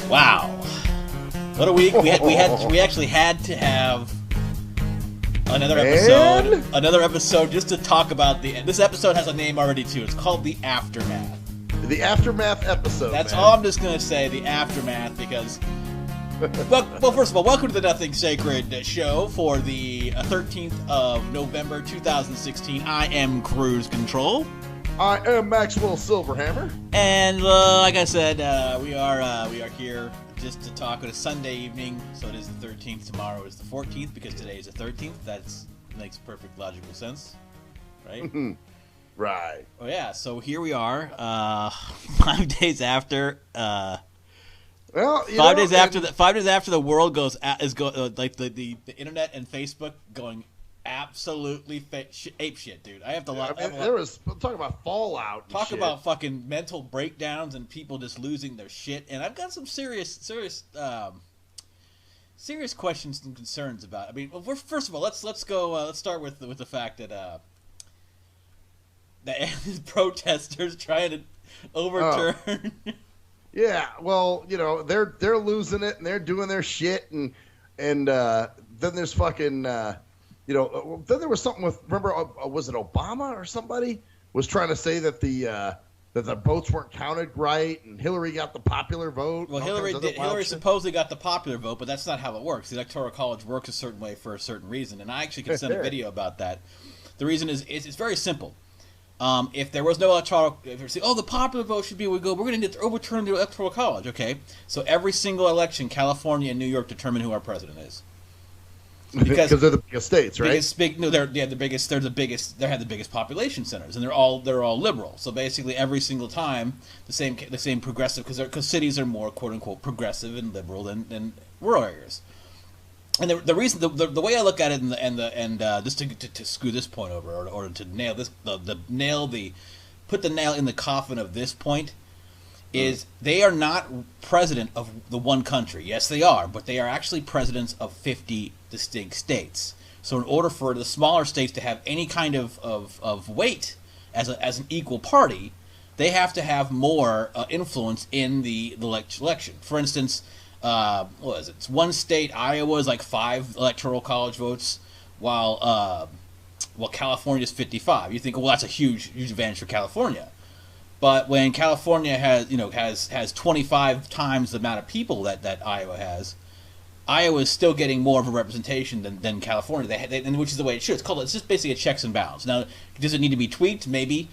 Wow, what a week! We actually had to have another episode just to talk about this episode has a name already too. It's called The Aftermath. The Aftermath episode. That's all I'm just gonna say, The Aftermath, because well, first of all, welcome to the Nothing Sacred show for the 13th of November 2016. I am Cruise Control. I am Maxwell Silverhammer. And like I said, we are here just to talk on a Sunday evening. So it is the 13th. Tomorrow is the 14th because today is the 13th. That makes perfect logical sense, right? Right. Oh yeah. So here we are, 5 days after. Well, 5 days after the world like the internet and Facebook going absolutely ape shit, dude. I have to. There was talk about fallout. Talk about fucking mental breakdowns and people just losing their shit. And I've got some serious questions and concerns about. I mean, well, first of all, let's go. Let's start with the fact that the protesters trying to overturn. Yeah, well, they're losing it and they're doing their shit and then there's fucking. Then there was something with, remember, was it Obama or somebody was trying to say that the votes weren't counted right and Hillary got the popular vote? Well, Hillary supposedly got the popular vote, but that's not how it works. The Electoral College works a certain way for a certain reason, and I actually can send a video about that. The reason is it's very simple. If there was no electoral, if you say, the popular vote should be, we're going to overturn the Electoral College, okay? So every single election, California and New York determine who our president is. Because they're the biggest states, right? They're the biggest. They have the biggest population centers, and they're all liberal. So basically, every single time, the same progressive, because cities are more quote unquote progressive and liberal than rural areas. And the reason, the way I look at it, and just to screw this point over, or to nail this, put the nail in the coffin of this point, is they are not president of the one country. Yes, they are, but they are actually presidents of 50 distinct states. So in order for the smaller states to have any kind of weight as an equal party, they have to have more influence in the election. For instance, what is it? It's one state, Iowa, is like 5 electoral college votes, while California is 55. You think, well, that's a huge advantage for California. But when California has 25 times the amount of people that Iowa has, Iowa is still getting more of a representation than California. And which is the way it should. It's just basically a checks and balance. Now, does it need to be tweaked? Maybe.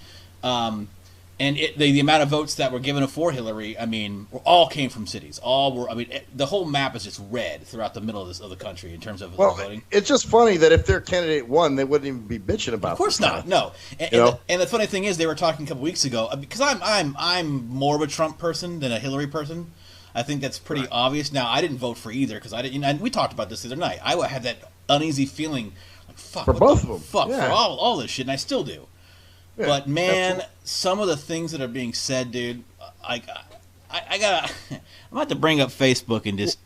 And the amount of votes that were given for Hillary, I mean, all came from cities. The whole map is just red throughout the middle of the country in terms of voting. It's just funny that if their candidate won, they wouldn't even be bitching about it. Of course not. No. And the funny thing is, they were talking a couple weeks ago, because I'm more of a Trump person than a Hillary person. I think that's pretty obvious. Now, I didn't vote for either because I didn't. And we talked about this the other night. I had that uneasy feeling, like fuck for both of them. Fuck for all this shit, and I still do. Yeah, but man, absolutely. Some of the things that are being said, dude, I gotta. I'm about to bring up Facebook and just.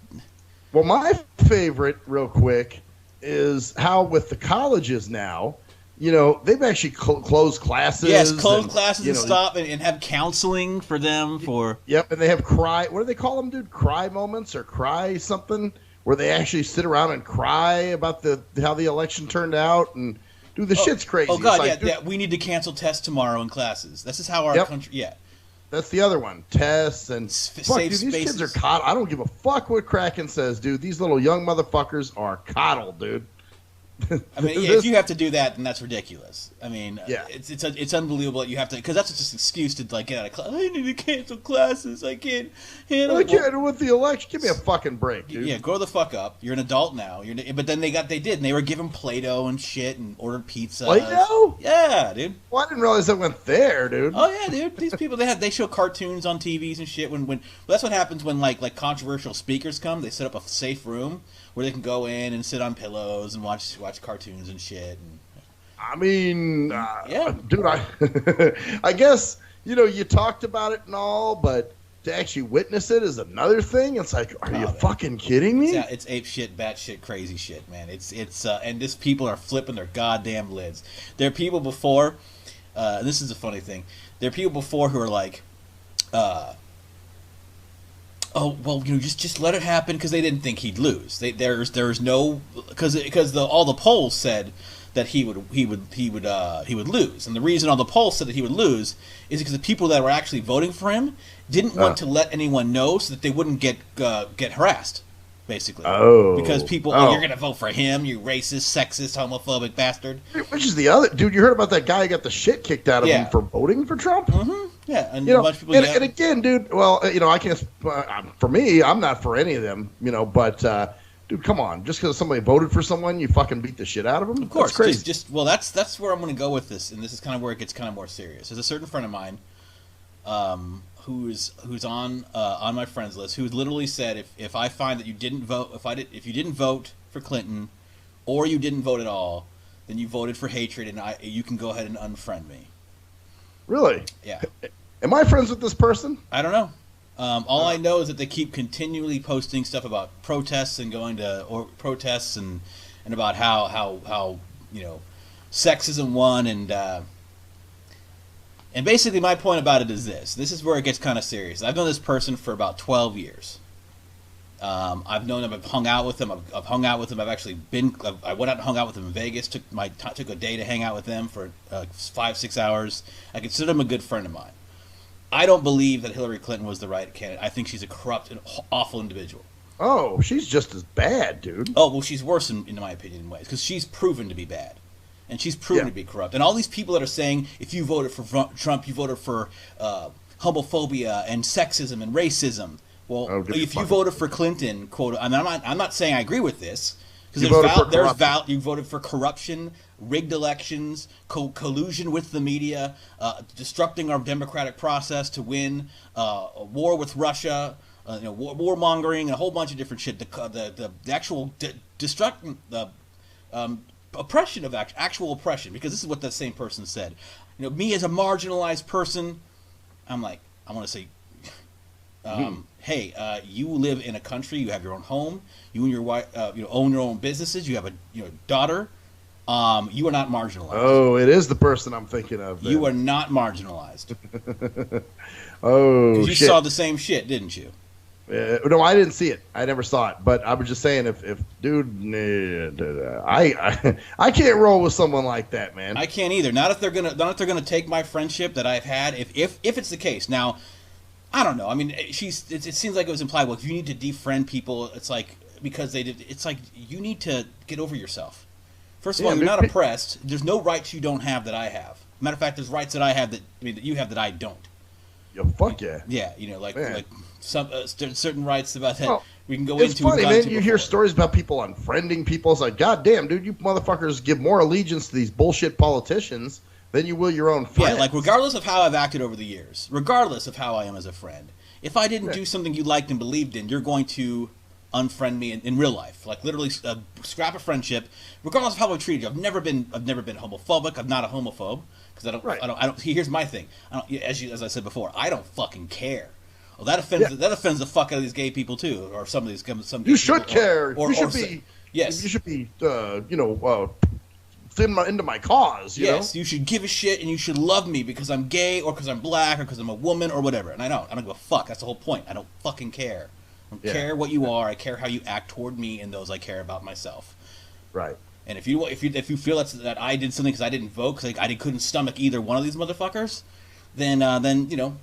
Well, my favorite, real quick, is how with the colleges now, they've actually closed classes. Yes, closed classes and stop and have counseling for them for. Yep, and they have cry. What do they call them, dude? Cry moments or cry something, where they actually sit around and cry about how the election turned out and. Dude, the shit's crazy. Oh, God, we need to cancel tests tomorrow in classes. This is how our country... Yeah. That's the other one. Tests and... Fuck, dude, these kids are coddled. I don't give a fuck what Kraken says, dude. These little young motherfuckers are coddled, dude. I mean, if you have to do that, then that's ridiculous. I mean, it's unbelievable that you have to... Because that's just an excuse to, get out of class. I need to cancel classes. I can't handle it. I can't with the election. Give me a fucking break, dude. Yeah, grow the fuck up. You're an adult now. But then they did. And they were given Play-Doh and shit and ordered pizza. Play-Doh? Yeah, dude. Well, I didn't realize that went there, dude. Oh, yeah, dude. These people, they show cartoons on TVs and shit. Well, that's what happens when, like controversial speakers come. They set up a safe room where they can go in and sit on pillows and watch cartoons and shit. And, I mean, dude, I guess, you talked about it and all, but to actually witness it is another thing. It's like, are you fucking kidding me? It's ape shit, bat shit, crazy shit, man. And this people are flipping their goddamn lids. There are people before, this is a funny thing. There are people before who are like, Oh well, just let it happen because they didn't think he'd lose. There's no because all the polls said that he would lose, and the reason all the polls said that he would lose is because the people that were actually voting for him didn't want to let anyone know so that they wouldn't get harassed, basically. Oh, because people, you're gonna vote for him, you racist, sexist, homophobic bastard. Which is the other dude? You heard about that guy who got the shit kicked out of him for voting for Trump? Mm-hmm. Yeah, and a bunch of people. And again, dude. Well, I can't. For me, I'm not for any of them. But dude, come on. Just because somebody voted for someone, you fucking beat the shit out of them? Of course, that's crazy. That's where I'm going to go with this, and this is kind of where it gets kind of more serious. There's a certain friend of mine, who's on my friends list, who literally said if I find that you didn't vote, if you didn't vote for Clinton, or you didn't vote at all, then you voted for hatred, and you can go ahead and unfriend me. Really? Yeah. Am I friends with this person? I don't know. All I know is that they keep continually posting stuff about protests and going to protests and about how sexism won and basically my point about it is this. This is where it gets kind of serious. I've known this person for about 12 years. I've known him. I've hung out with him. I've hung out with him. I've actually been. I went out and hung out with him in Vegas. Took a day to hang out with them for 5-6 hours. I consider him a good friend of mine. I don't believe that Hillary Clinton was the right candidate. I think she's a corrupt and awful individual. Oh, she's just as bad, dude. Oh well, she's worse in my opinion in ways because she's proven to be bad, and she's proven to be corrupt. And all these people that are saying if you voted for Trump, you voted for homophobia and sexism and racism. Well, if you voted for Clinton, quote, I'm not saying I agree with this because you voted for corruption, rigged elections, collusion with the media, disrupting our democratic process to win, a war with Russia, warmongering, a whole bunch of different shit. The actual oppression of actual oppression, because this is what that same person said. Me as a marginalized person, I'm like, I want to say. Hey, you live in a country. You have your own home. You and your wife, own your own businesses. You have a daughter. You are not marginalized. Oh, it is the person I'm thinking of. Then. You are not marginalized. Oh, you saw the same shit, didn't you? No, I didn't see it. I never saw it. But I was just saying, if dude, I can't roll with someone like that, man. I can't either. Not if they're gonna take my friendship that I've had. If it's the case now. I don't know. I mean, it seems like it was implied. Well, if you need to defriend people, it's like because they did. It's like you need to get over yourself. First of all, you're not oppressed. There's no rights you don't have that I have. Matter of fact, there's rights that I have that you have that I don't. Yo, fuck yeah. Yeah, like some certain rights about that we can go it's into. It's funny, man. You hear stories about people unfriending people. It's like, God damn, dude, you motherfuckers give more allegiance to these bullshit politicians than you will your own friends. Yeah, like regardless of how I've acted over the years, regardless of how I am as a friend, if I didn't do something you liked and believed in, you're going to unfriend me in real life. Like literally scrap a friendship, regardless of how I treated you. I've never been homophobic. I'm not a homophobe because I don't. Here's my thing. As I said before, I don't fucking care. Well, that offends the fuck out of these gay people too, or some of these some. You should care. You should be. Yes. You should be. Into my cause, yes, you should give a shit and you should love me because I'm gay or because I'm black or because I'm a woman or whatever. And I don't give a fuck. That's the whole point. I don't fucking care. I don't care what you are. I care how you act toward me and those I care about myself. Right. And if you feel that I did something because I didn't vote because I couldn't stomach either one of these motherfuckers, then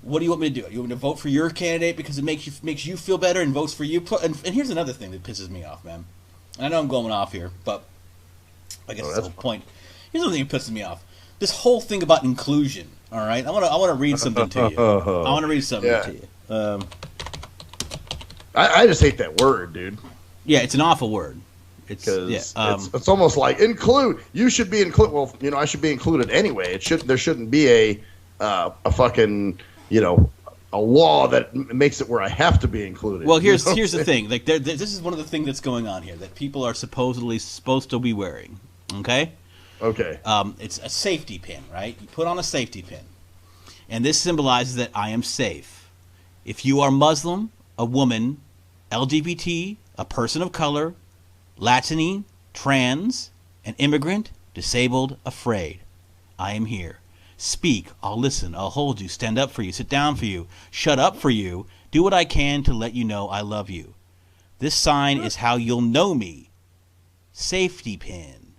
what do you want me to do? You want me to vote for your candidate because it makes you feel better and votes for you? And here's another thing that pisses me off, man. And I know I'm going off here, but. I guess that's the whole point. Here's the thing that pisses me off. This whole thing about inclusion. All right, I want to read something to you. I want to read something to you. I just hate that word, dude. Yeah, it's an awful word. It's almost like include. You should be included. Well, I should be included anyway. There shouldn't be a fucking a law that makes it where I have to be included. Well, here's the thing. Like, this is one of the things that's going on here that people are supposedly supposed to be wearing. Okay. Okay. It's a safety pin, right? You put on a safety pin, and this symbolizes that I am safe. If you are Muslim, a woman, LGBT, a person of color, Latini, trans, an immigrant, disabled, afraid, I am here. Speak, I'll listen, I'll hold you, stand up for you, sit down for you, shut up for you, do what I can to let you know I love you. This sign is how you'll know me. Safety pin.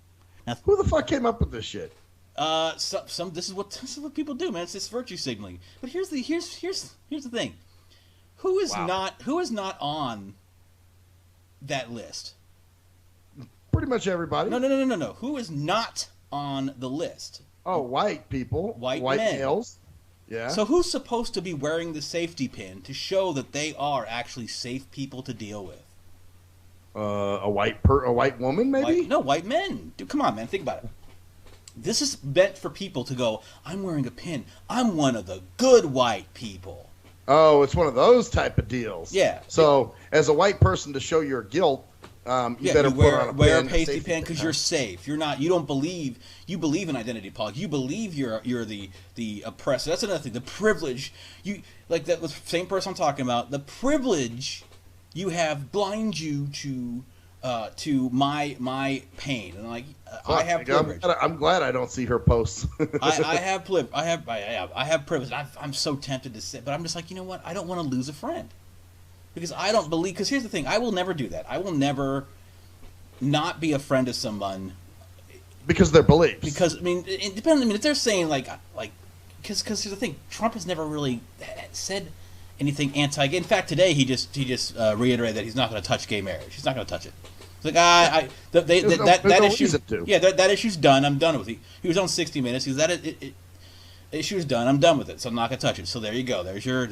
Now, who the fuck came up with this shit? This is what people do, man. It's this virtue signaling. But here's the thing. Who is not on that list? Pretty much everybody. No. Who is not on the list? Oh, white people. White men. males. Yeah. So who's supposed to be wearing the safety pin to show that they are actually safe people to deal with? A white woman, maybe? White men. Dude, come on, man. Think about it. This is meant for people to go, I'm wearing a pin. I'm one of the good white people. Oh, it's one of those type of deals. Yeah. So, as a white person, to show your guilt, you better wear a pasty pin because you're safe. You believe in identity politics. You believe you're the oppressor. That's another thing. The privilege like that was the same person I'm talking about. The privilege you have blinds you to my pain, and I have privilege. I'm glad I don't see her posts. I have privilege. I'm so tempted to say, but I'm just like, you know what? I don't want to lose a friend because I don't believe. Because here's the thing: I will never do that. I will never not be a friend of someone because of their beliefs. Because it depends. If they're saying because here's the thing: Trump has never really said anything anti. In fact, today he just reiterated that he's not going to touch gay marriage. He's not going to touch it. It's like that issue. Yeah, that issue's done. I'm done with it. He was on 60 Minutes. He was issue's done. I'm done with it. So I'm not going to touch it. So there you go. There's your,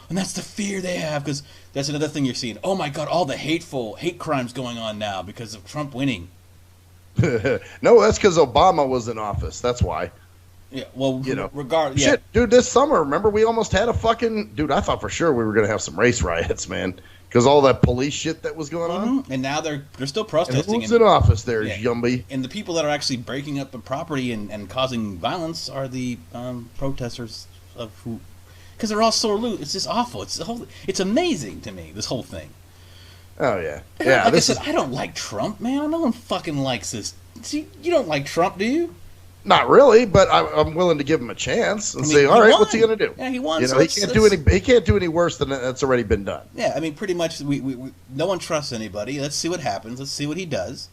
and that's the fear they have because that's another thing you're seeing. Oh my God, all the hate crimes going on now because of Trump winning. No, that's because Obama was in office. That's why. Yeah, well, regardless. Yeah. Shit, dude, this summer, remember we almost had a fucking... Dude, I thought for sure we were going to have some race riots, man. Because all that police shit that was going on. And now they're still protesting. And who's in office there, Yumby? And the people that are actually breaking up the property and causing violence are the protesters of who... Because they're all sore loose. It's just awful. It's amazing to me, this whole thing. Oh, yeah. Yeah, I said, I don't like Trump, man. No one fucking likes this. See, you don't like Trump, do you? Not really, but I'm willing to give him a chance and say, all right, what's he going to do? Yeah, he won. He can't do any worse than that's already been done. Yeah, pretty much we no one trusts anybody. Let's see what happens. Let's see what he does.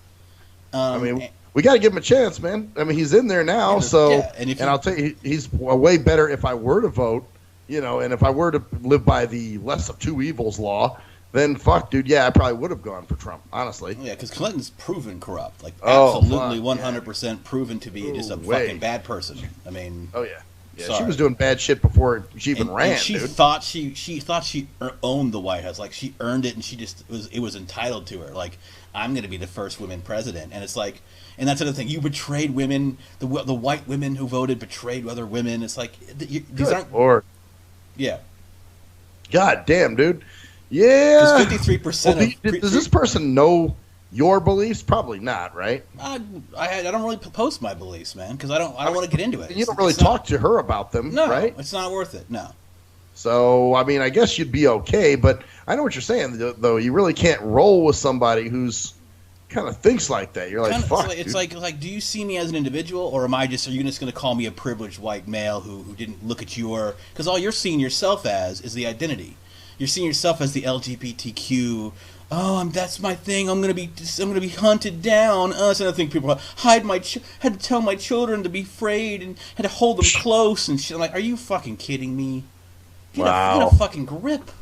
We got to give him a chance, man. He's in there now, and I'll tell you, he's way better if I were to vote, and if I were to live by the less of two evils law, then fuck, dude, yeah, I probably would have gone for Trump, honestly. Yeah, because Clinton's proven corrupt. Absolutely 100% proven to be just a fucking bad person. Oh, yeah. Yeah, she was doing bad shit before she even ran, and she dude. thought she owned the White House. Like, she earned it, and it was entitled to her. Like, I'm going to be the first woman president. And it's like, and that's another thing. You betrayed women. The white women who voted betrayed other women. It's like, these aren't... Yeah. God damn, dude. Yeah. 53%. Does this person know your beliefs? Probably not, right? I don't really post my beliefs, man, because I don't want to get into it. You don't really talk to her about them, right? It's not worth it. No. So I guess you'd be okay, but I know what you're saying, though. You really can't roll with somebody who's kind of thinks like that. You're like, fuck. It's like, do you see me as an individual, or are you just going to call me a privileged white male who didn't look at your? Because all you're seeing yourself as is the identity. You're seeing yourself as the LGBTQ. Oh, that's my thing. I'm gonna be hunted down. That's another thing. People had to tell my children to be afraid and had to hold them close and shit. I'm like, are you fucking kidding me? Get a fucking grip.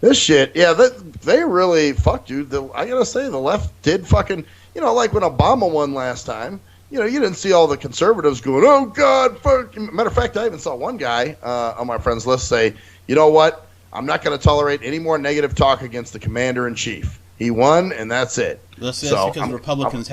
This shit, yeah, they really fucked you. I gotta say, the left did fucking, like when Obama won last time. You didn't see all the conservatives going, oh God, fuck. Matter of fact, I even saw one guy on my friends list say, you know what? I'm not going to tolerate any more negative talk against the commander-in-chief. He won, and that's it. That's because Republicans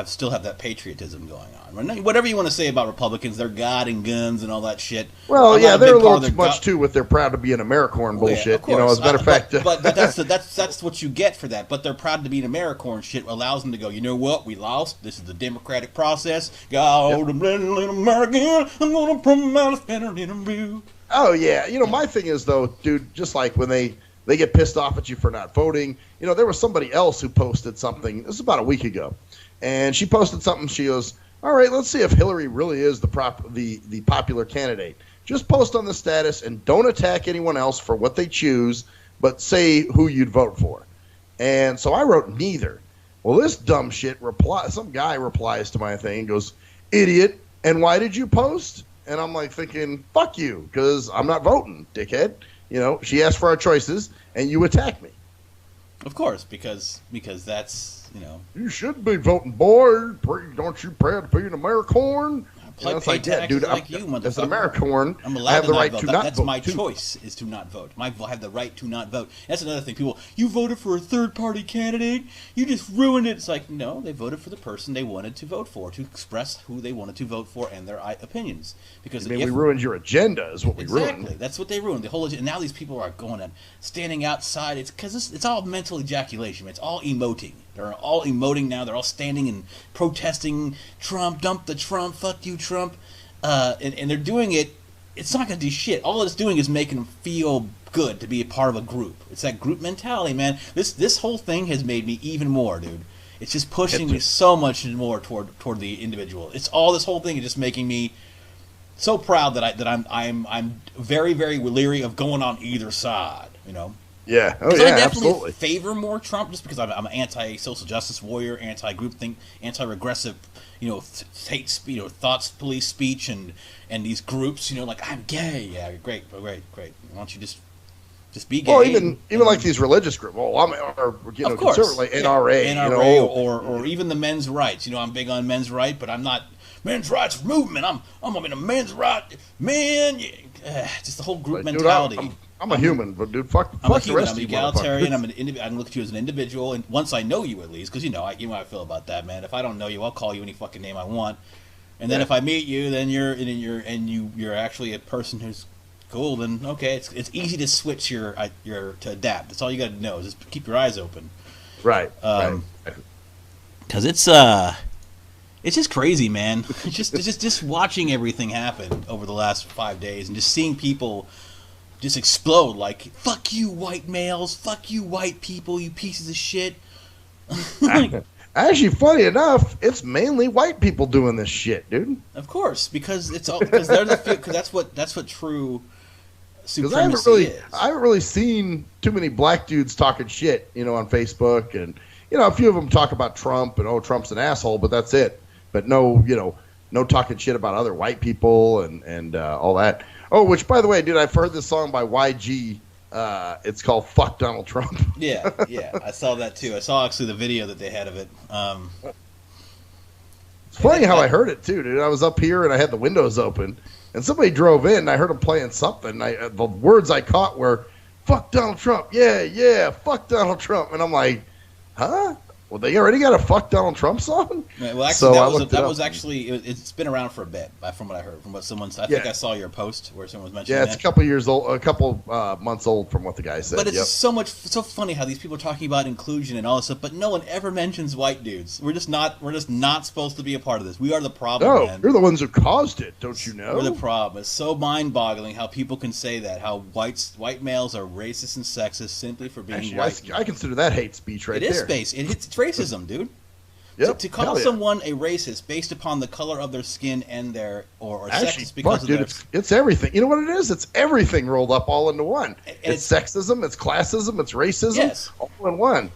still have that patriotism going on. Whatever you want to say about Republicans, they're God and guns and all that shit. Well, yeah, they're a little too much too with their proud to be an AmeriCorn bullshit. Yeah, as a matter of fact. But that's what you get for that. But they're proud to be an AmeriCorn shit allows them to go, you know what? We lost. This is the democratic process. God, American. I'm going to promote a better interview. Oh, yeah. My thing is, though, dude, just like when they get pissed off at you for not voting, there was somebody else who posted something. This was about a week ago. And she posted something. She goes, all right, let's see if Hillary really is the popular candidate. Just post on the status and don't attack anyone else for what they choose, but say who you'd vote for. And so I wrote neither. Well, this dumb shit some guy replies to my thing and goes, idiot, and why did you post? And I'm like thinking, fuck you, because I'm not voting, dickhead. You know, she asked for our choices, and you attack me. Of course, because that's, you know. You should be voting, boy. Don't you proud to be an American? It's like, yeah, dude, like you, motherfucker. As an American, I'm allowed I have to the right vote. to not vote. That's my choice, is to not vote. I have the right to not vote. That's another thing. People, you voted for a third-party candidate. You just ruined it. It's like, no, they voted for the person they wanted to vote for, to express who they wanted to vote for and their opinions. Because we ruined your agenda, is what we ruined. Exactly. That's what they ruined. The whole agenda. And now these people are going and standing outside. It's because it's all mental ejaculation. It's all emoting. They're all emoting now. They're all standing and protesting Trump, dump the Trump, fuck you, Trump. And they're doing it. It's not going to do shit. All it's doing is making them feel good to be a part of a group. It's that group mentality, man. This whole thing has made me even more, dude. It's just pushing me so much more toward the individual. It's all this whole thing is just making me so proud that I'm very, very leery of going on either side. You know. Yeah. Oh yeah. I definitely absolutely favor more Trump just because I'm an anti-social justice warrior, anti-groupthink, anti-regressive. You know, thoughts police speech and these groups. You know, like I'm gay. Yeah, great. Why don't you just be gay? Well, even like these religious groups. Well, conservative, like NRA, or even the men's rights. You know, I'm big on men's rights, but I'm not men's rights movement. I'm in a men's right man. Just the whole group mentality. Dude, I'm a human, but dude, fuck I'm a the human. rest I'm of you egalitarian. I look at you as an individual, and once I know you, at least, because you know how I feel about that, man. If I don't know you, I'll call you any fucking name I want, and then if I meet you, then you're actually a person who's cool. Then okay, it's easy to switch your to adapt. That's all you got to know is just keep your eyes open. Right. Because it's just crazy, man. just watching everything happen over the last 5 days and just seeing people just explode like, fuck you, white males, fuck you, white people, you pieces of shit. Actually, funny enough, it's mainly white people doing this shit, dude. Of course, because they're because that's what true supremacy is. I haven't really seen too many black dudes talking shit, on Facebook, and a few of them talk about Trump and Trump's an asshole, but that's it. But no talking shit about other white people and all that. Oh, which, by the way, dude, I've heard this song by YG. It's called "Fuck Donald Trump." Yeah, I saw that too. I saw actually the video that they had of it. It's funny how I heard it too, dude. I was up here and I had the windows open, and somebody drove in. And I heard them playing something. The words I caught were "Fuck Donald Trump." Yeah, fuck Donald Trump. And I'm like, huh? Well, they already got a "Fuck Donald Trump" song. Well, actually, that was actually it's been around for a bit, from what I heard, from what someone said. I think I saw your post where someone was mentioning. Yeah, it's a couple years old, a couple months old from what the guy said. But it's so funny how these people are talking about inclusion and all this stuff, but no one ever mentions white dudes. We're just not supposed to be a part of this. We are the problem. No, man. You're the ones who caused it, don't you know? We're the problem. It's so mind-boggling how people can say that. How white males are racist and sexist simply for being white. I consider that hate speech right there. It is space. It's racism, dude. Yep. To call someone a racist based upon the color of their skin and their or sexist because of their... it's everything. You know what it is? It's everything rolled up all into one. It's sexism, it's classism, it's racism, all in one.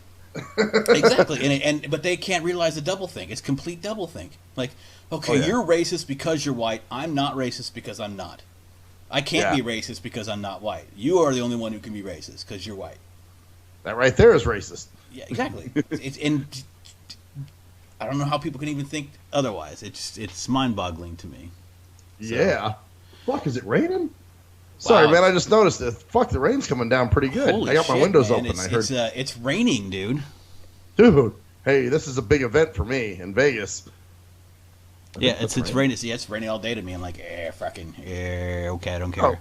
Exactly. But they can't realize the doublethink. It's complete doublethink. Like, okay, you're racist because you're white. I'm not racist because I'm not. I can't be racist because I'm not white. You are the only one who can be racist because you're white. That right there is racist. Yeah, exactly. I don't know how people can even think otherwise. It's mind-boggling to me. So. Yeah. Fuck, is it raining? Wow. Sorry, man. I just noticed it. Fuck, the rain's coming down pretty good. I got my windows open. It's raining, dude. Dude, hey, this is a big event for me in Vegas. Yeah, it's raining. Yeah, it's raining all day to me. I'm like, okay, I don't care. Oh.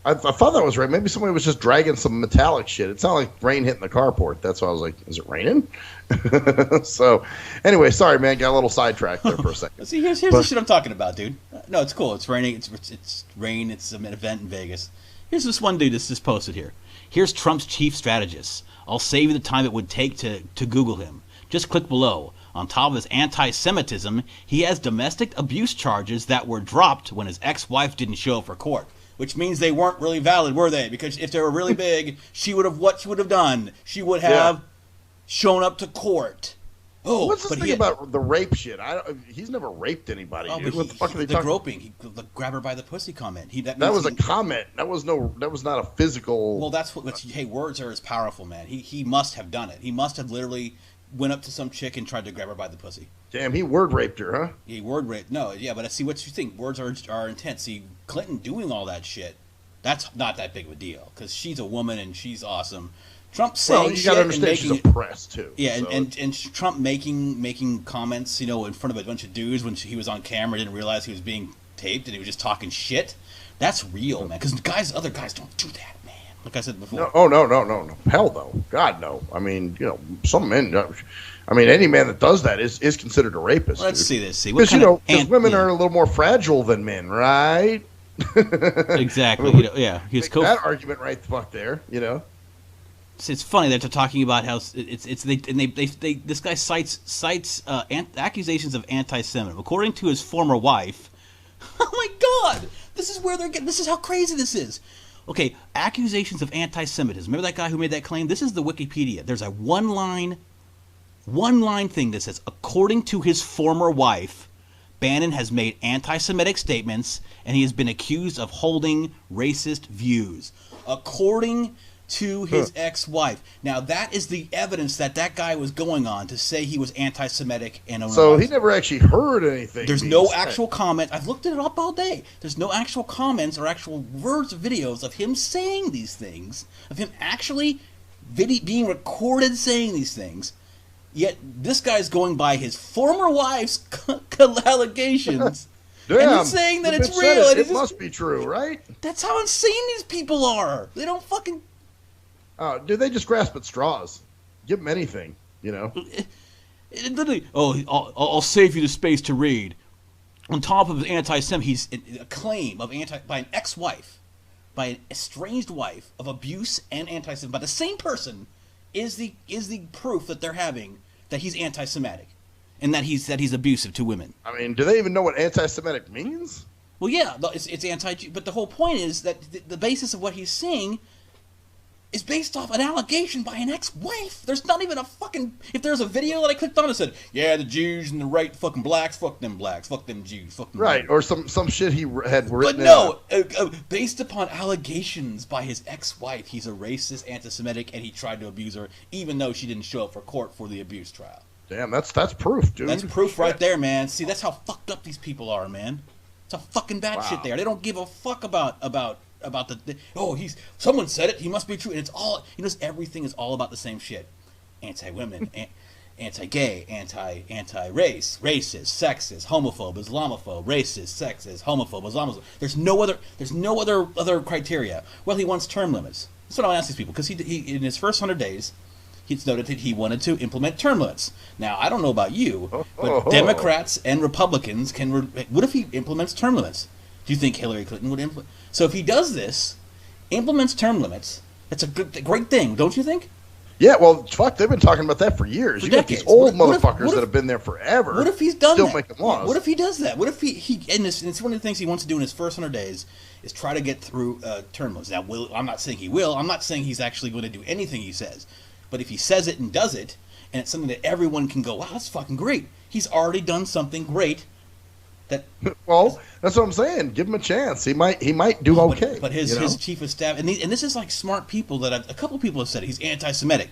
I thought that was rain. Maybe somebody was just dragging some metallic shit. It sounded like rain hitting the carport. That's why I was like, is it raining? So, anyway, sorry, man. Got a little sidetracked there for a second. See, here's the shit I'm talking about, dude. No, it's cool. It's raining. It's rain. It's an event in Vegas. Here's this one dude that's just posted here. Here's Trump's chief strategist. I'll save you the time it would take to Google him. Just click below. On top of his anti-Semitism, he has domestic abuse charges that were dropped when his ex-wife didn't show up for court. Which means they weren't really valid, were they? Because if they were really big, she would have done? She would have shown up to court. Oh, what's this thing about the rape shit? He's never raped anybody. Oh, dude. What the fuck are they the talking? Groping, the grab her by the pussy comment. That was a comment. That was not a physical. Well, that's what. Hey, words are as powerful, man. He must have done it. He must have literally went up to some chick and tried to grab her by the pussy. Damn, he word raped her, huh? He word raped. No, yeah, but see what you think. Words are intense. See, Clinton doing all that shit. That's not that big of a deal because she's a woman and she's awesome. Trump saying you gotta understand she's oppressed too. Yeah, so. and Trump making comments, in front of a bunch of dudes when he was on camera, didn't realize he was being taped and he was just talking shit. That's real, man. Because other guys don't do that, man. Like I said before. No. Hell no. God no. I mean, some men. I mean, any man that does that is considered a rapist. Let's see this. Because women are a little more fragile than men, right? Exactly. I mean, he's that argument right the fuck there. It's funny that they're talking about how this guy cites accusations of anti-Semitism according to his former wife. Oh my God! This is where they're getting. This is how crazy this is. Okay, accusations of anti-Semitism. Remember that guy who made that claim? This is the Wikipedia. There's a one line thing that says, according to his former wife, Bannon has made anti-Semitic statements and he has been accused of holding racist views. According to his ex-wife. Now, that is the evidence that guy was going on to say he was anti-Semitic. So he never actually heard anything. There's no actual comment. I've looked it up all day. There's no actual comments or actual words or videos of him saying these things, of him actually being recorded saying these things. Yet this guy's going by his former wife's allegations. Damn, and he's saying that it's real. It must be true, right? That's how insane these people are. They don't fucking... Dude, they just grasp at straws. Give them anything, Literally, I'll save you the space to read. On top of his anti-Semitism, he's a claim of by an ex-wife, by an estranged wife of abuse and anti-Semitism. By the same person is the proof that they're having that he's anti-Semitic, and that he's abusive to women. I mean, do they even know what anti-Semitic means? Well, yeah, it's anti. But the whole point is that the basis of what he's saying is based off an allegation by an ex-wife. There's not even a fucking... If there's a video that I clicked on and said, yeah, the Jews and the right fucking blacks, fuck them blacks, fuck them Jews, fuck them... Right, or some shit he had written. But no, based upon allegations by his ex-wife, he's a racist, anti-Semitic, and he tried to abuse her, even though she didn't show up for court for the abuse trial. Damn, that's proof, dude. That's proof right there, man. See, that's how fucked up these people are, man. It's how fucking bad shit they are. They don't give a fuck about someone said it, he must be true, and it's all, everything is all about the same shit. Anti-women, anti-gay, anti-race, racist, sexist, homophobe, Islamophobe, racist, sexist, homophobe, Islamophobe. There's no other criteria. Well, he wants term limits. That's what I ask these people, because he in his first 100 days, he's noted that he wanted to implement term limits. Now, I don't know about you, but Democrats and Republicans what if he implements term limits? Do you think Hillary Clinton would implement? So if he does this, implements term limits, that's a great thing, don't you think? Yeah, well, fuck, they've been talking about that for years. You got these old motherfuckers that have been there forever. What if he's done still that? Making laws? What if he does that? What if and it's one of the things he wants to do in his first 100 days is try to get through term limits. Now, I'm not saying he will. I'm not saying he's actually going to do anything he says. But if he says it and does it, and it's something that everyone can go, wow, that's fucking great. He's already done something great. Well, that's what I'm saying. Give him a chance. He might do okay. But his chief of staff, and this is like smart people that a couple of people have said he's anti-Semitic.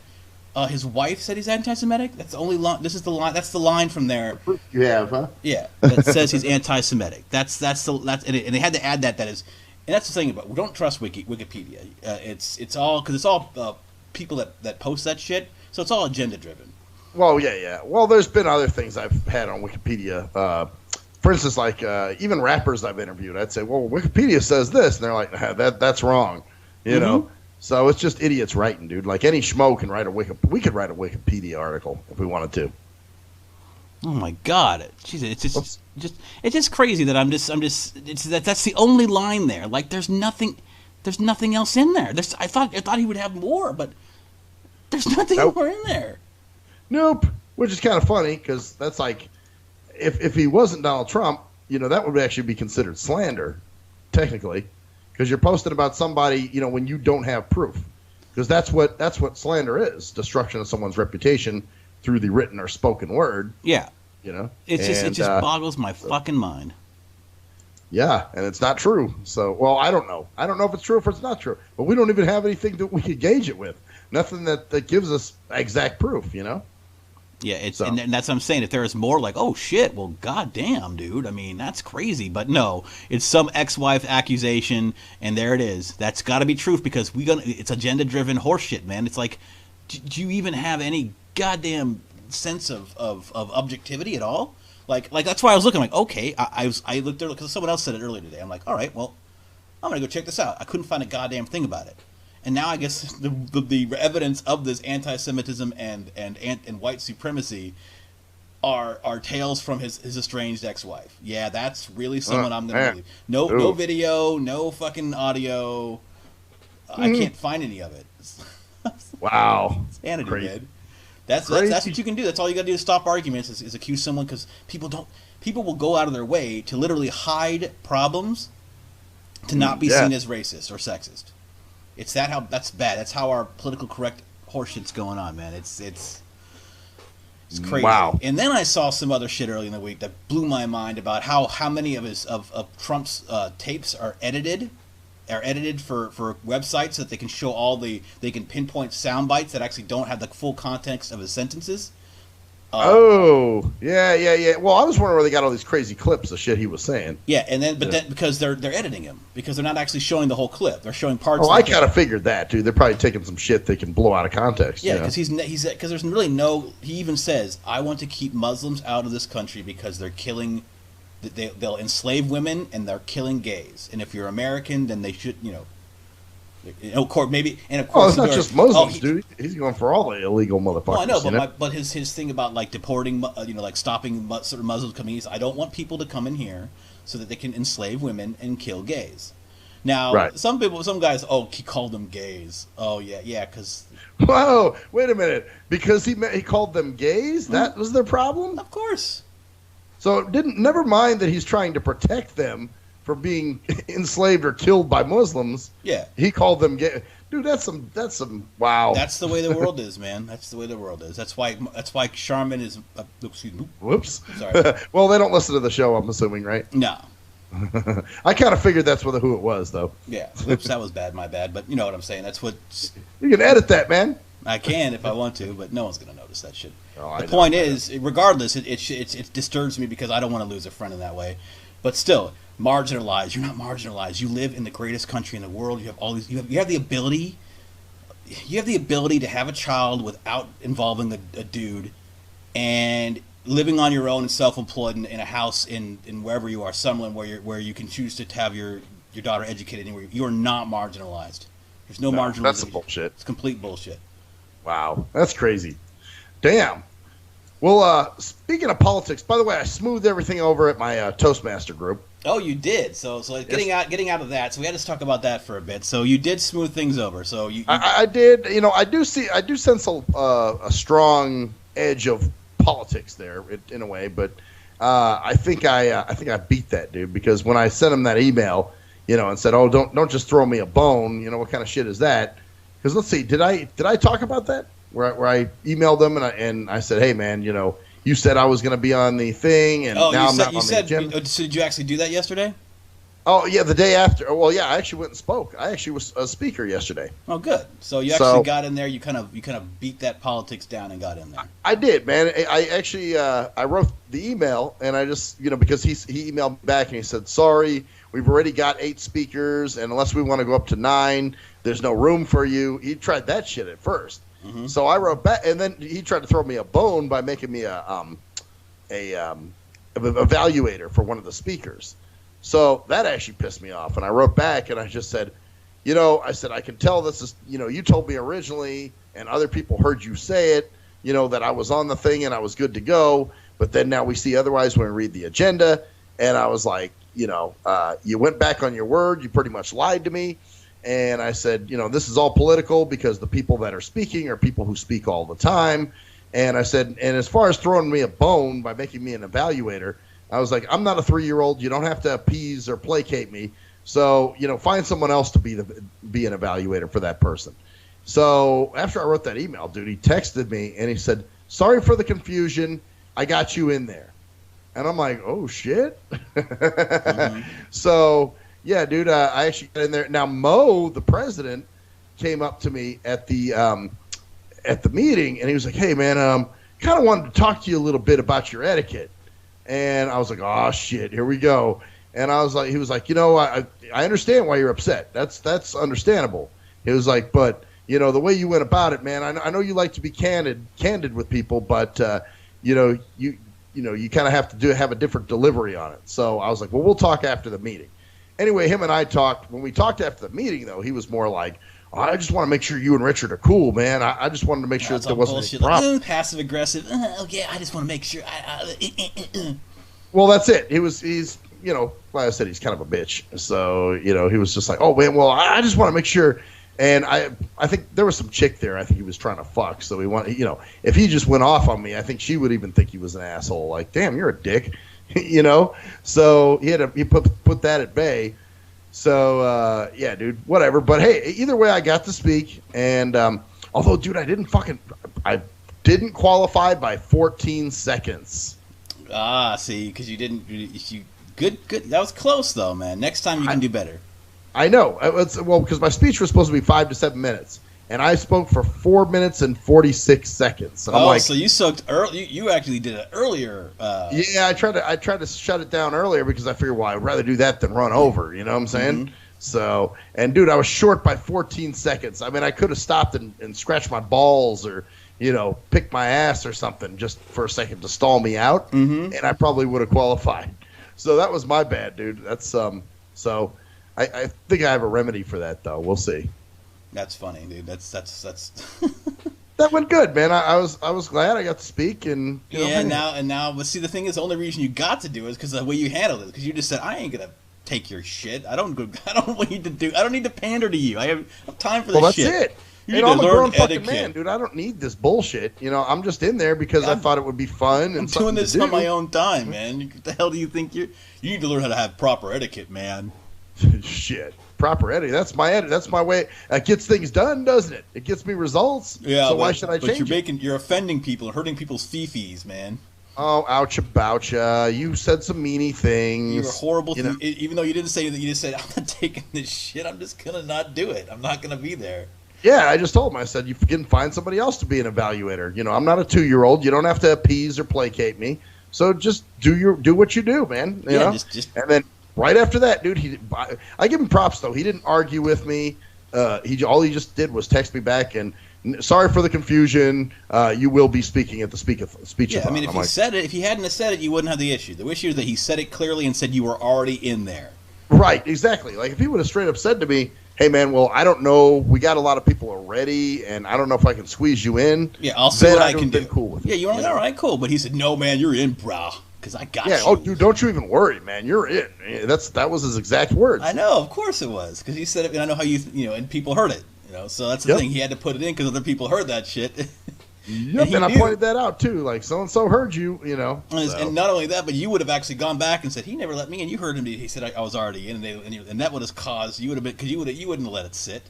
His wife said he's anti-Semitic. That's the only line. This is the line. That's the line from there. You have, huh? Yeah, that says he's anti-Semitic. That's and they had to add that. That is, and that's the thing about we don't trust Wikipedia. It's all because it's all people that post that shit. So it's all agenda driven. Well, yeah. Well, there's been other things I've had on Wikipedia. For instance, like even rappers I've interviewed, I'd say, well, Wikipedia says this, and they're like, that's wrong, you know. So it's just idiots writing, dude. Like any schmo can write we could write a Wikipedia article if we wanted to. Oh my God, Jesus, it's just crazy that that's the only line there. Like there's nothing else in there. I thought he would have more, but there's nothing more in there. Nope. which is kind of funny because that's like, if he wasn't Donald Trump, that would actually be considered slander, technically, because you're posting about somebody, when you don't have proof, because that's what slander is: destruction of someone's reputation through the written or spoken word. Yeah, it just boggles my fucking mind. Yeah, and it's not true. So, well, I don't know if it's true or if it's not true, but we don't even have anything that we could gauge it with. Nothing that gives us exact proof. Yeah, and that's what I'm saying. If there is more, like, oh shit, well, goddamn, dude. I mean, that's crazy. But no, it's some ex-wife accusation, and there it is. That's got to be truth because it's agenda-driven horseshit, man. It's like, do you even have any goddamn sense of objectivity at all? Like that's why I was looking. Like, okay, I looked there because someone else said it earlier today. I'm like, all right, well, I'm gonna go check this out. I couldn't find a goddamn thing about it. And now I guess the evidence of this anti-Semitism and white supremacy are tales from his estranged ex-wife. Yeah, that's really someone I'm going to believe. No video, no fucking audio. I can't find any of it. Wow. Insanity, man. That's what you can do. That's all you got to do to stop arguments is accuse someone, because people will go out of their way to literally hide problems to not be seen as racist or sexist. That's bad. That's how our political correct horseshit's going on, man. It's crazy. Wow. And then I saw some other shit early in the week that blew my mind about how many of Trump's tapes are edited for websites so that they can show they can pinpoint sound bites that actually don't have the full context of his sentences. Yeah. Well, I was wondering where they got all these crazy clips of shit he was saying. Yeah, then because they're editing him, because they're not actually showing the whole clip. They're showing parts. Oh, I kind of figured that, dude. They're probably taking some shit they can blow out of context. Yeah, because because there's really no. He even says, "I want to keep Muslims out of this country because they're killing. They'll enslave women and they're killing gays. And if you're American, then they should, of course, maybe. And of course, it's not just Muslims, dude. He's going for all the illegal motherfuckers. Well, I know, but his thing about like deporting, like stopping certain Muslims coming east. I don't want people to come in here so that they can enslave women and kill gays. Now, some guys, he called them gays. Oh yeah, because. Whoa, wait a minute. Because he called them gays? That was their problem? Of course. So never mind that he's trying to protect them from being enslaved or killed by Muslims. Yeah. He called them gay. Dude, that's some wow. That's the way the world is, man. That's the way the world is. That's why Charmin is excuse me. Whoops. Sorry. Well, they don't listen to the show, I'm assuming, right? No. I kind of figured that's who it was, though. Yeah. Oops, that was bad, my bad. But you know what I'm saying. That's what. You can edit that, man. I can if I want to, but no one's going to notice that shit. Oh, the point is, regardless, it disturbs me because I don't want to lose a friend in that way. But still, marginalized. You're not marginalized. You live in the greatest country in the world. You have all these. You have the ability. You have the ability to have a child without involving a dude, and living on your own and self-employed in a house in wherever you are, somewhere where you can choose to have your daughter educated anywhere. You are not marginalized. There's no marginalization. That's some bullshit. It's complete bullshit. Wow, that's crazy. Damn. Well, speaking of politics, by the way, I smoothed everything over at my Toastmaster group. Oh, you did. So getting out of that. So we had to talk about that for a bit. So you did smooth things over. So I did. I do sense a strong edge of politics there in a way, but I think I beat that dude, because when I sent him that email, and said, "Oh, don't just throw me a bone," what kind of shit is that? Because let's see, did I talk about that? Where I emailed them and I said, "Hey man, you said I was going to be on the thing, and now I'm not on the agenda." So did you actually do that yesterday? Oh yeah, the day after. Well, yeah, I actually went and spoke. I actually was a speaker yesterday. Oh, good. So you actually got in there. You kind of beat that politics down and got in there. I did, man. I actually I wrote the email, and I just because he emailed back and he said, "Sorry, we've already got 8 speakers, and unless we want to go up to 9, there's no room for you." He tried that shit at first. Mm-hmm. So I wrote back, and then he tried to throw me a bone by making me a evaluator for one of the speakers. So that actually pissed me off, and I wrote back and I just said, I said, "I can tell this is, you told me originally, and other people heard you say it, that I was on the thing and I was good to go, but then now we see otherwise when we read the agenda." And I was like, you went back on your word, you pretty much lied to me. And I said, this is all political because the people that are speaking are people who speak all the time. And I said, and as far as throwing me a bone by making me an evaluator, I was like, I'm not a 3-year-old. You don't have to appease or placate me. So, find someone else to be an evaluator for that person. So after I wrote that email, dude, he texted me and he said, sorry for the confusion. I got you in there. And I'm like, oh, shit. Mm-hmm. So, yeah, dude, I actually got in there. Now, Mo, the president, came up to me at the meeting, and he was like, hey, man, kind of wanted to talk to you a little bit about your etiquette. And I was like, oh, shit, here we go. And he was like, I understand why you're upset. That's understandable. He was like, but, the way you went about it, man, I know you like to be candid with people, but, you kind of have to have a different delivery on it. So I was like, well, we'll talk after the meeting. Anyway, him and I talked. When we talked after the meeting, though, he was more like, I just want to make sure you and Richard are cool, man. I just wanted to make sure that there wasn't any problem. Passive aggressive. Yeah, I just want to make sure. Well, that's it. He's like I said, he's kind of a bitch. So, he was just like, oh, man, well, I just want to make sure. And I think there was some chick there I think he was trying to fuck. So he wanted, if he just went off on me, I think she would even think he was an asshole. Like, damn, you're a dick, So he put that at bay. So, yeah, dude, whatever. But, hey, either way, I got to speak. And although, dude, I didn't qualify by 14 seconds. See, because you didn't. Good. That was close, though, man. Next time you can do better. I know. Because my speech was supposed to be 5 to 7 minutes. And I spoke for 4 minutes and 46 seconds. And so you soaked early. You actually did it earlier. Yeah, I tried to shut it down earlier because I figured, well, I'd rather do that than run over. You know what I'm saying? Mm-hmm. So, and dude, I was short by 14 seconds. I mean, I could have stopped and scratched my balls or, picked my ass or something just for a second to stall me out, and I probably would have qualified. So that was my bad, dude. That's So I think I have a remedy for that, though. We'll see. That's funny, dude. That's That went good, man. I was glad I got to speak, and now. But see, the thing is, the only reason you got to do it is because of the way you handled it. Because you just said, "I ain't gonna take your shit. I don't need to do. I don't need to pander to you. I have time for this shit." Well, that's it. I'm a grown fucking man, dude. I don't need this bullshit. I'm just in there because I thought it would be fun. I'm doing this on my own time, man. What the hell do you think you need to learn how to have proper etiquette, man? Shit. Proper etiquette. That's my edit. That's my way. It gets things done, doesn't it? It gets me results. Yeah. So why should I change it? You're offending people and hurting people's fifis, man. Oh, ouch about ya. You said some meanie things. You were horrible. Even though you didn't say that, you just said, I'm not taking this shit. I'm just going to not do it. I'm not going to be there. Yeah, I just told him. I said, you can find somebody else to be an evaluator. I'm not a 2-year-old. You don't have to appease or placate me. So just do what you do, man. You know? And then right after that, dude, I give him props, though. He didn't argue with me. All he just did was text me back and, sorry for the confusion. You will be speaking at the speech. Yeah, I mean, if he hadn't have said it, you wouldn't have the issue. The issue is that he said it clearly and said you were already in there. Right, exactly. Like if he would have straight up said to me, hey, man, well, I don't know. We got a lot of people already, and I don't know if I can squeeze you in. Yeah, I'll see what I can do. Cool with yeah, you're all right, cool. But he said, no, man, you're in, brah, because I got you. Yeah, oh, dude, don't you even worry, man. You're in. That was his exact words. I know, of course it was, because he said it, and I know how and people heard it. So that's the thing. He had to put it in because other people heard that shit. Yep, and I pointed that out too. Like so and so heard you, And not only that, but you would have actually gone back and said he never let me in. You heard him. He said I was already in, and that would have caused you would have been because you wouldn't have let it sit.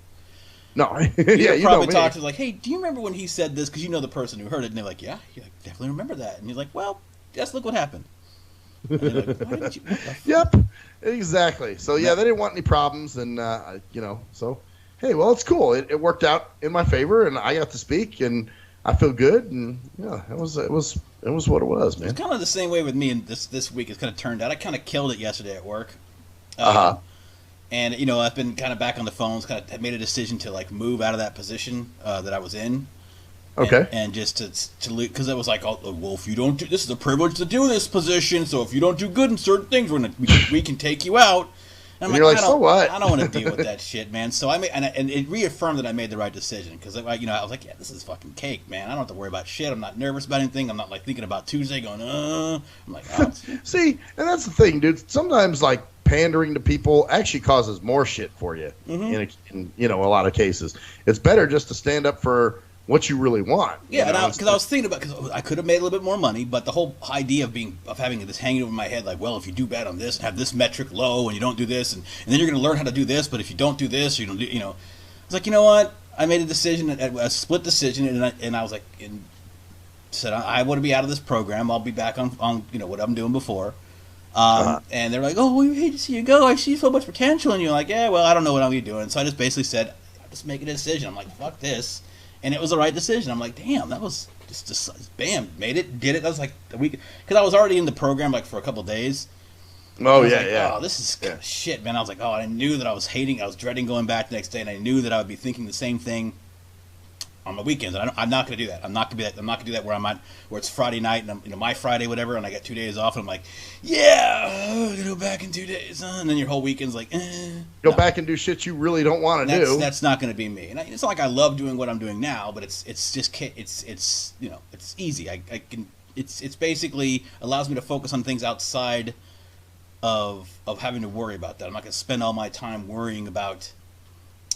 No, you probably talked to like, hey, do you remember when he said this? Because you know the person who heard it, and they're like, yeah, definitely remember that. And you're like, well, just look what happened. And you're like, why didn't you? Yep, exactly. So they didn't want any problems, and so hey, well, it's cool. It worked out in my favor, and I got to speak and. I feel good, and it was what it was, man. It's kind of the same way with me, and this week it's kind of turned out. I kind of killed it yesterday at work, and I've been kind of back on the phones. Kind of made a decision to like move out of that position that I was in. Okay. And just to because it was like, oh, well, if you don't do this, is a privilege to do this position. So if you don't do good in certain things, we can take you out. And you're like, so what? I don't want to deal with that shit, man. So I made, and it reaffirmed that I made the right decision because I was like, yeah, this is fucking cake, man. I don't have to worry about shit. I'm not nervous about anything. I'm not like thinking about Tuesday going, I'm like, oh. See, and that's the thing, dude. Sometimes like pandering to people actually causes more shit for you in a lot of cases. It's better just to stand up for what you really want. Yeah, because I was thinking about, because I could have made a little bit more money, but the whole idea of having this hanging over my head, like, well, if you do bad on this and have this metric low, and you don't do this, and then you're going to learn how to do this, but if you don't do this, you don't do, it's like, you know what? I made a decision, a split decision, and I was like, said I want to be out of this program. I'll be back on what I'm doing before. And they're like, oh, we hate to see you go. I see so much potential, and you're like, yeah, well, I don't know what I'm going to be doing. So I just basically said, I'm just making a decision. I'm like, fuck this. And it was the right decision. I'm like, damn, that was just bam, made it, did it. That was like a week, because I was already in the program like for a couple of days. Oh yeah, yeah. Oh, this is shit, man. I was like, oh, I knew that I was dreading going back the next day, and I knew that I would be thinking the same thing on my weekends. I'm not going to do that. I'm not going to do that where I'm at, where it's Friday night and I'm, my Friday, whatever, and I got 2 days off, and I'm like, yeah, I'm going to go back in 2 days, and then your whole weekend's like, go back and do shit you really don't want to do. That's not going to be me. And it's not like I love doing what I'm doing now, but it's just it's easy. I can it's basically allows me to focus on things outside of having to worry about that. I'm not going to spend all my time worrying about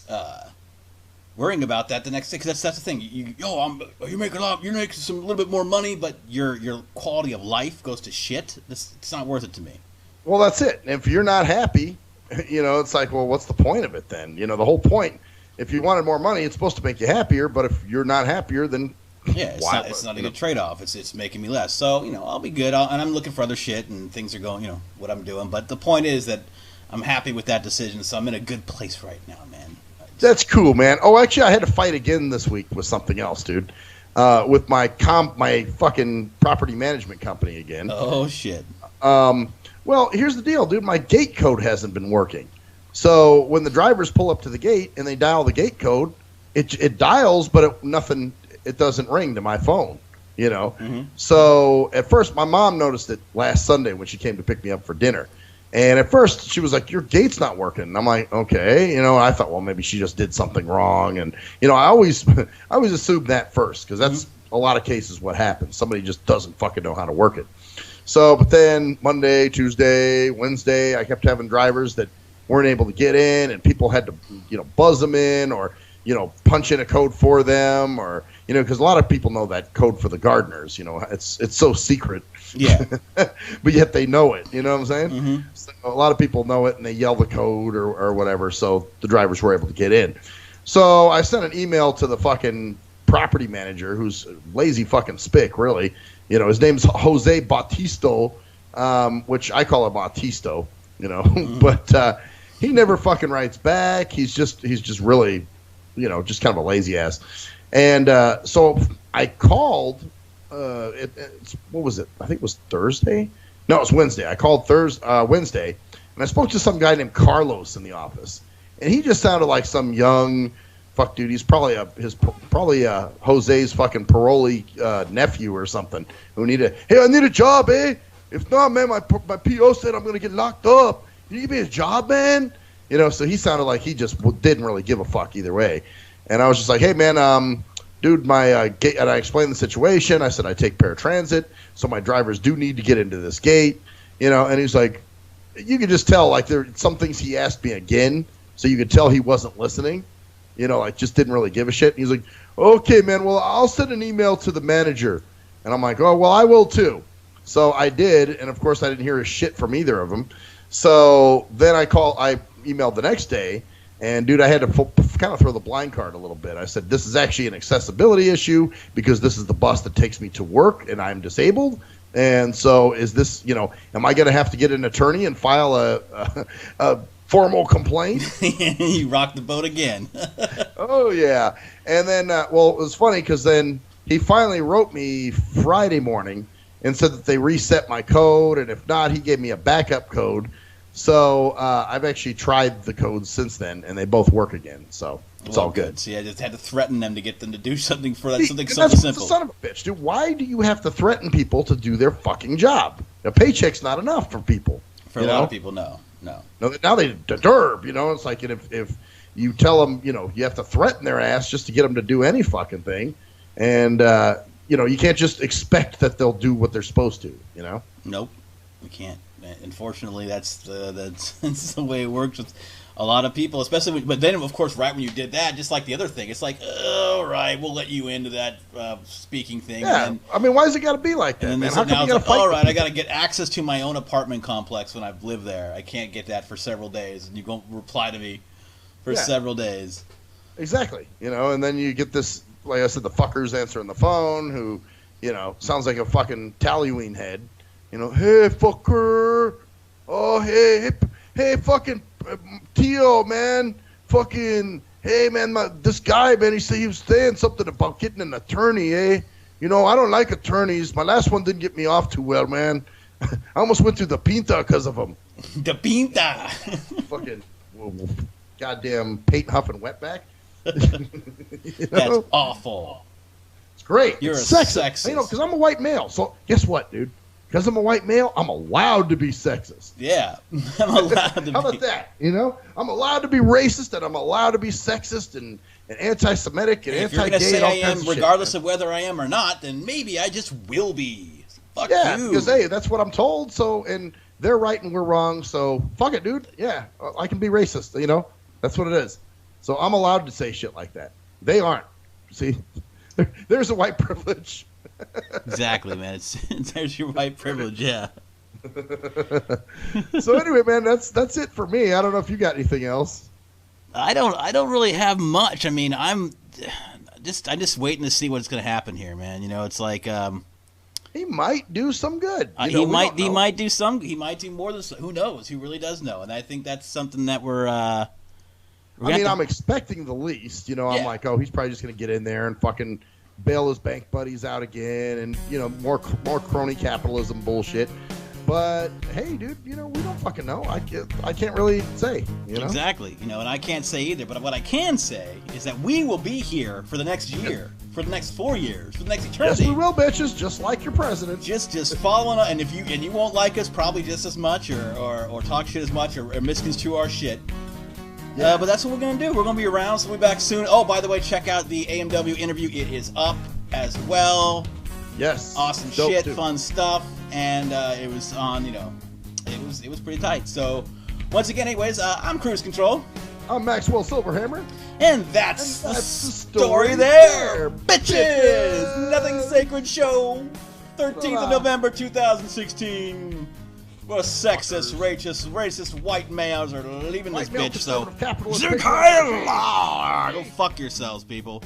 that the next day, because that's the thing. You make some little bit more money, but your quality of life goes to shit. It's not worth it to me. Well, that's it. And if you're not happy, it's like, well, what's the point of it then? The whole point. If you wanted more money, it's supposed to make you happier. But if you're not happier, then it's not a good trade off. It's making me less. So I'll be good. And I'm looking for other shit, and things are going. What I'm doing. But the point is that I'm happy with that decision. So I'm in a good place right now, man. That's cool, man. Oh, actually, I had to fight again this week with something else, dude. With my fucking property management company again. Oh shit. Well, here's the deal, dude. My gate code hasn't been working. So when the drivers pull up to the gate and they dial the gate code, it dials, but it doesn't ring to my phone. Mm-hmm. So at first, my mom noticed it last Sunday when she came to pick me up for dinner. And at first, she was like, your gate's not working. And I'm like, okay. I thought, well, maybe she just did something wrong. And, I always assume that first, because that's a lot of cases what happens. Somebody just doesn't fucking know how to work it. So, but then Monday, Tuesday, Wednesday, I kept having drivers that weren't able to get in, and people had to, buzz them in or, punch in a code for them, or, because a lot of people know that code for the gardeners. It's so secret. Yeah. But yet they know it. You know what I'm saying? Mm-hmm. So a lot of people know it, and they yell the code or whatever, so the drivers were able to get in. So I sent an email to the fucking property manager, who's a lazy fucking spick, really. His name's Jose Bautisto, which I call him Bautisto, Mm-hmm. But he never fucking writes back. He's just really, just kind of a lazy ass. And so I called. What was it? I think it was Thursday. No, it was Wednesday. I called Wednesday, and I spoke to some guy named Carlos in the office, and he just sounded like some young fuck dude. He's probably Jose's fucking parolee nephew or something who I need a job, eh? If not, man, my PO said I'm gonna get locked up. Can you give me a job, man? So he sounded like he just didn't really give a fuck either way. And I was just like, hey, man, dude, my gate, and I explained the situation. I said I take paratransit, so my drivers do need to get into this gate, and he's like, you could just tell, like, there some things he asked me again, so you could tell he wasn't listening, like, just didn't really give a shit. And he's like, okay, man, well, I'll send an email to the manager. And I'm like, oh, well, I will too. So I did, and of course I didn't hear a shit from either of them. So then I emailed the next day, and dude, I had to kind of throw the blind card a little bit. I said, this is actually an accessibility issue because this is the bus that takes me to work, and I'm disabled. And so is this, am I going to have to get an attorney and file a formal complaint? You rocked the boat again. Oh, yeah. And then, it was funny because then he finally wrote me Friday morning and said that they reset my code, and if not, he gave me a backup code. So I've actually tried the codes since then, and they both work again. So it's all good. See, I just had to threaten them to get them to do something for that, something so that's simple. The son of a bitch, dude. Why do you have to threaten people to do their fucking job? A paycheck's not enough for people. For a lot of people, no. Now they derb. It's like if you tell them, you have to threaten their ass just to get them to do any fucking thing, and you can't just expect that they'll do what they're supposed to. Nope, you can't. Unfortunately, that's the way it works with a lot of people, especially but then of course right when you did that, just like the other thing, it's like, all right, we'll let you into that speaking thing. Yeah, and then, I mean, why does it got to be like that, and then man? How come you got to like, fight? all right, I got to get access to my own apartment complex when I've lived there. I can't get that for several days, and you won't reply to me for several days. Exactly, you know, and then you get this, like I said, the fuckers answering the phone who, you know, sounds like a fucking Tallyween head. You know, hey, fucker. Oh, hey, fucking Tio, man. Fucking, hey, man, this guy, man, he said he was saying something about getting an attorney, eh? You know, I don't like attorneys. My last one didn't get me off too well, man. I almost went through the Pinta because of him. The Pinta. Fucking goddamn paint huffing wetback. You know? That's awful. It's great. You're it's a sexist. sexist. You know, because I'm a white male. So guess what, dude? Because I'm a white male, I'm allowed to be sexist. Yeah, I'm allowed to. How about that? You know, I'm allowed to be racist, and I'm allowed to be sexist and anti-Semitic and if you're anti-gay. If you're going to say I am, regardless shit, of whether I am or not, then maybe I just will be. Fuck you. Because hey, that's what I'm told. So, and they're right and we're wrong. So, fuck it, dude. Yeah, I can be racist. You know, that's what it is. So I'm allowed to say shit like that. They aren't. See, there's a white privilege. Exactly, man. There's your white privilege. Yeah. So anyway, man, that's it for me. I don't know if you got anything else. I don't really have much. I mean, I'm just waiting to see what's going to happen here, man. You know, it's like he might do some good. He might do more than who knows? Who really does know? And I think that's something that I'm expecting the least. You know, I'm like, oh, he's probably just going to get in there and fucking bail his bank buddies out again, and you know, more crony capitalism bullshit. But hey, dude, you know, we don't fucking know. I can't really say. You know? Exactly. You know, and I can't say either. But what I can say is that we will be here for the next year, for the next 4 years, for the next eternity. Yes, we will, bitches, just like your president. Just following, and if you won't like us probably just as much, or talk shit as much, or misconstrue our shit. Yeah. But that's what we're going to do. We're going to be around, so we'll be back soon. Oh, by the way, check out the AMW interview. It is up as well. Yes. Awesome shit, fun stuff. And it was on, you know, it was pretty tight. So, once again, anyways, I'm Cruise Control. I'm Maxwell Silverhammer. And that's the story there, bitches! Nothing Sacred Show, 13th of November, 2016. What sexist, racist white males are leaving this bitch, so go fuck yourselves, people.